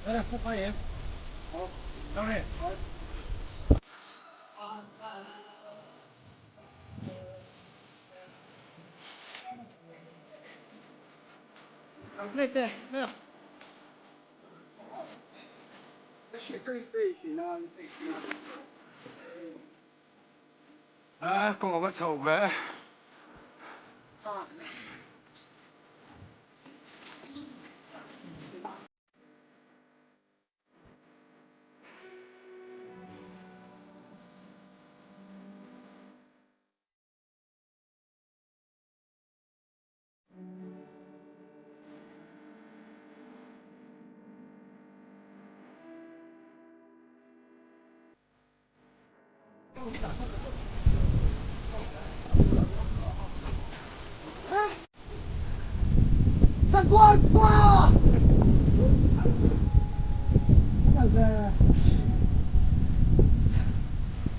Đây là phút quay em. Đâu này? Đây, đây, đây. À, con có bắt sầu về. Thật quá quá.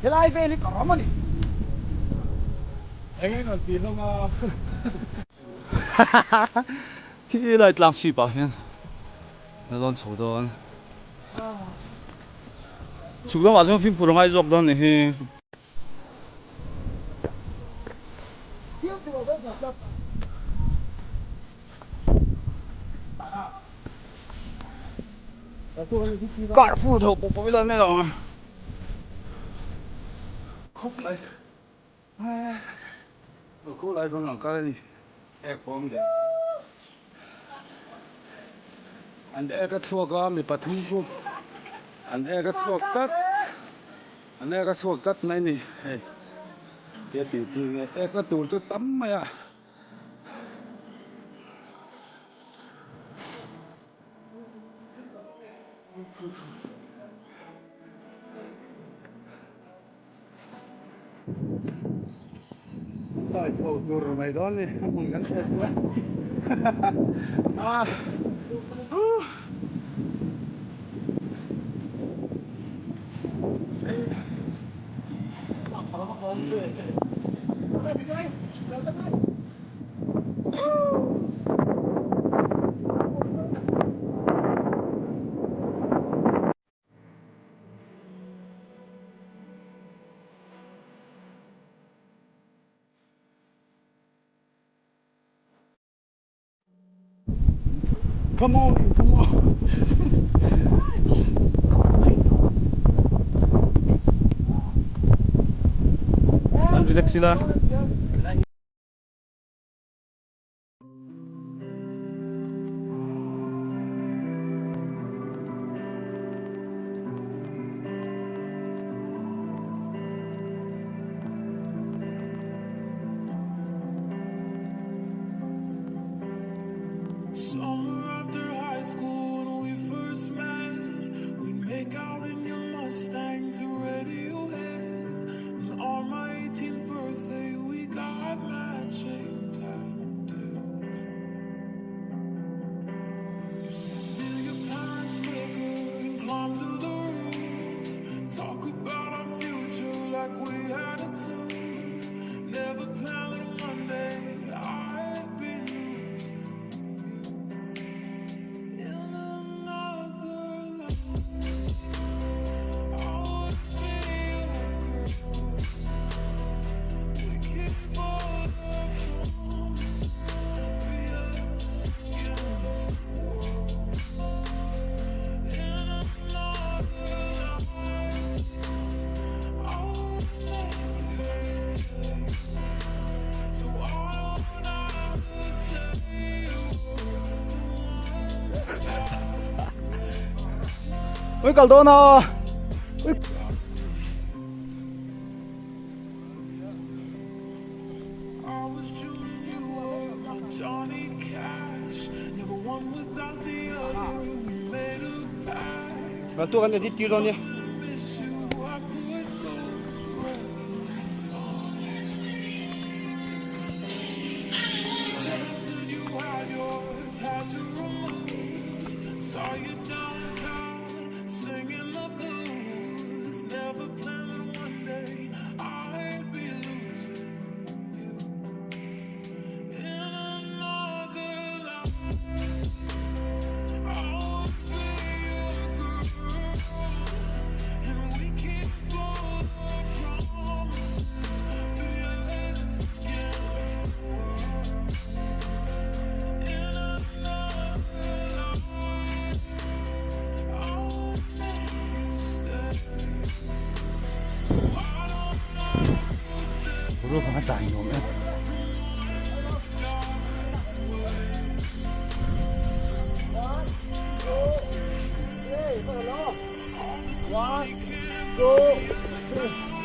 Thế lại về đi có mà đi. Anh còn tiền không mà. Khi lại làm suy bảo hiền. Nó đón sầu đón. Chủ động vào trong phim phụ đồng ai giúp đón này. Cả phụ thuộc bộ bây giờ này rồi. Khúc lại. Khúc lại con làm cái gì? Em không được. Anh em cái thua có mình bắt thung khúc. Anh em cái thua tắt. Anh em cái thua tắt này nè. Thế thì em cái tủ cho tắm mày à. Tại sao ngồi mày đó đi, không muốn gắn xe quá. À. Come on, come on. Relax sila. Summer after high school when we first met, we'd make out in your Mustang to Radiohead. And on my 18th birthday we got matching tattoos. Used to steal your parents' liquor and climb to the roof, talk about our future like we had a clue. Never planned that one day I'd be Ui Caldona. Ui. Bantu kan jadi tiuran dia. รู้เขาจ่ายอยู่ไหม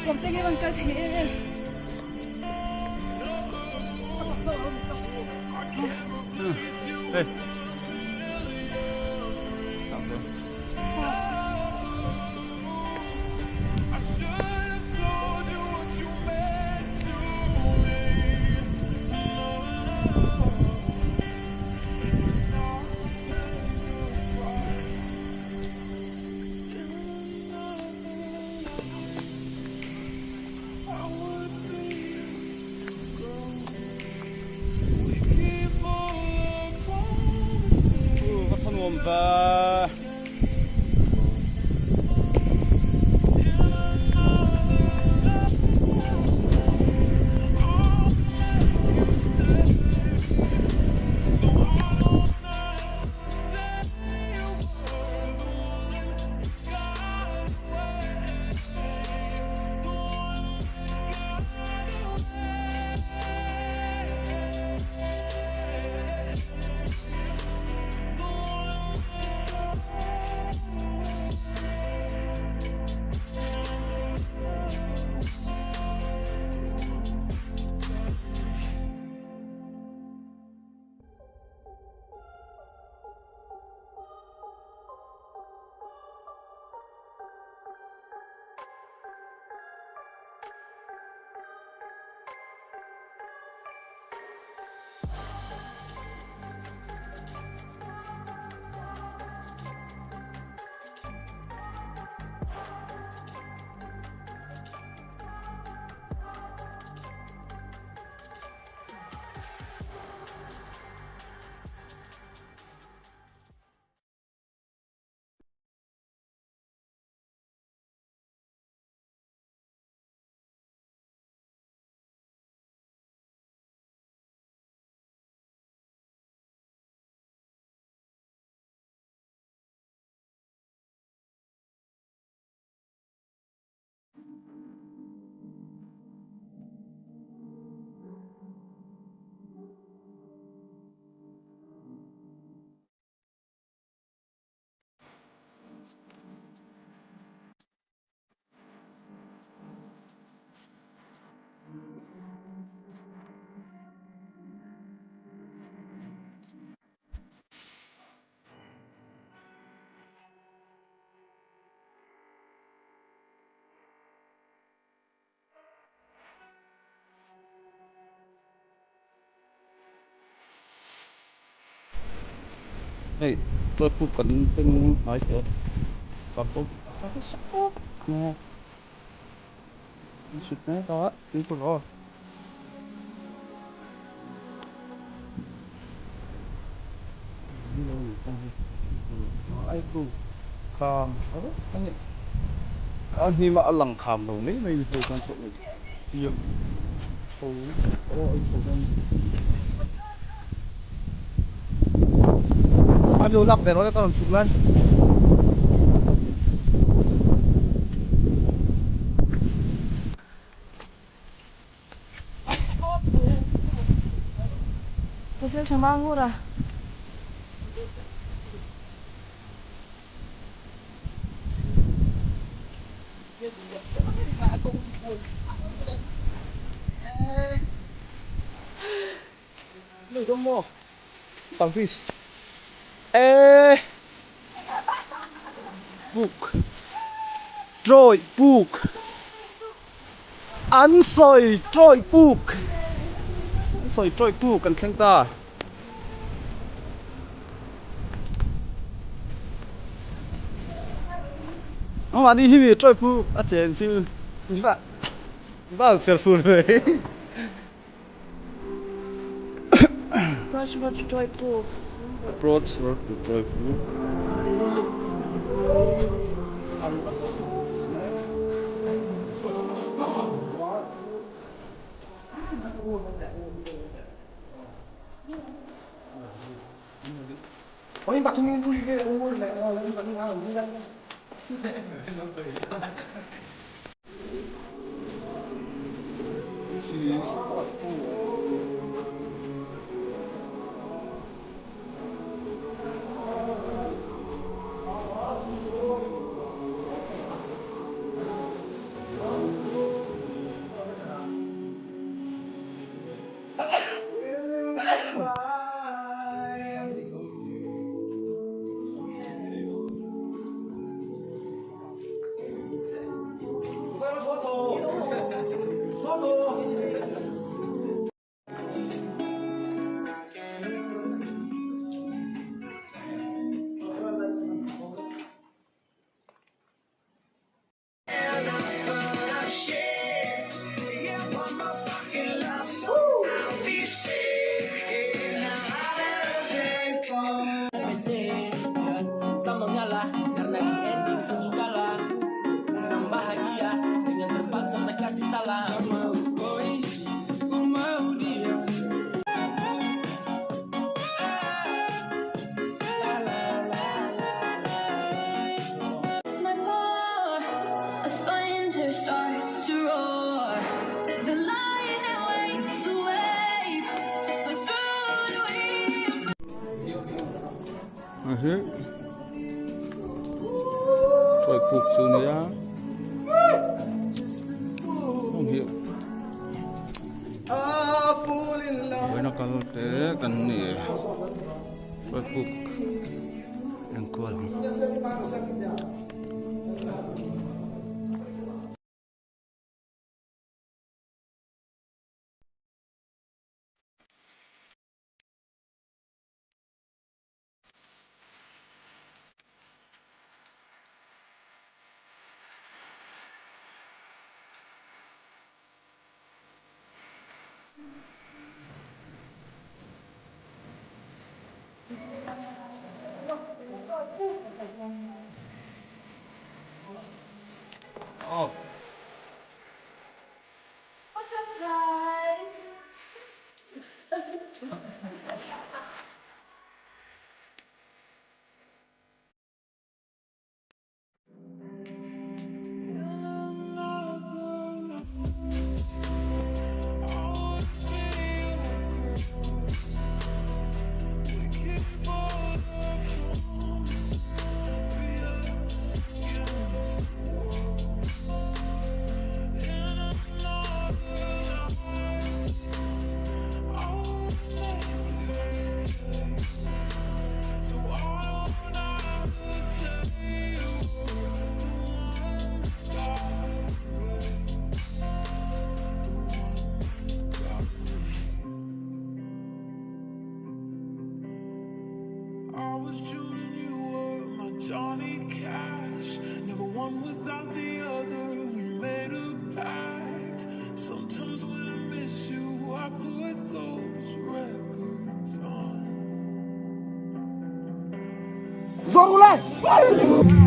Something even cut here. Hey. I should have told you what you meant to me. It's not I would be we keep all our promises. Vad tar någon bär? Hey, tôi cũng cần tin nói chuyện. Còn tôi có cái số nè. Sụt nè đó, cứ có rồi. Đi đâu nhỉ? Ai cũng kham. Anh đi mà lằng kham đâu mấy mấy thôi con số. Nhiều. Số. Anh số con. Anh vô lắp về nó tao làm sụt lên. Você chamar Angura. Người trong mò. Bằng fish. Ê. Book. Rồi book. Ăn soi rồi book. Ăn soi rồi book cần khen ta. Ông bạn đi hi rồi book. À chén chứ. Bạn phải phụ rồi. Approach about joy pool. Approach work to rồi book. Ôi bạn không nên vui cái ôi lại lên bạn đi nào đi ra. Sama mengalah karena di ending sesukalah yang bahagia dengan terpaksa saya kasih salah. Mau dia. My heart, a stranger starts to roar. The lion that waits the wave, but through the wave. Masih. Rồi phục sự nữa. Không hiểu. Với nó có thế cần nè. Rồi phục. Yang kuat. Oh. What's up, guys? I was June and you were my Johnny Cash. Never one without the other. We made a pact. Sometimes when I miss you, I put those records on. Zor ulan!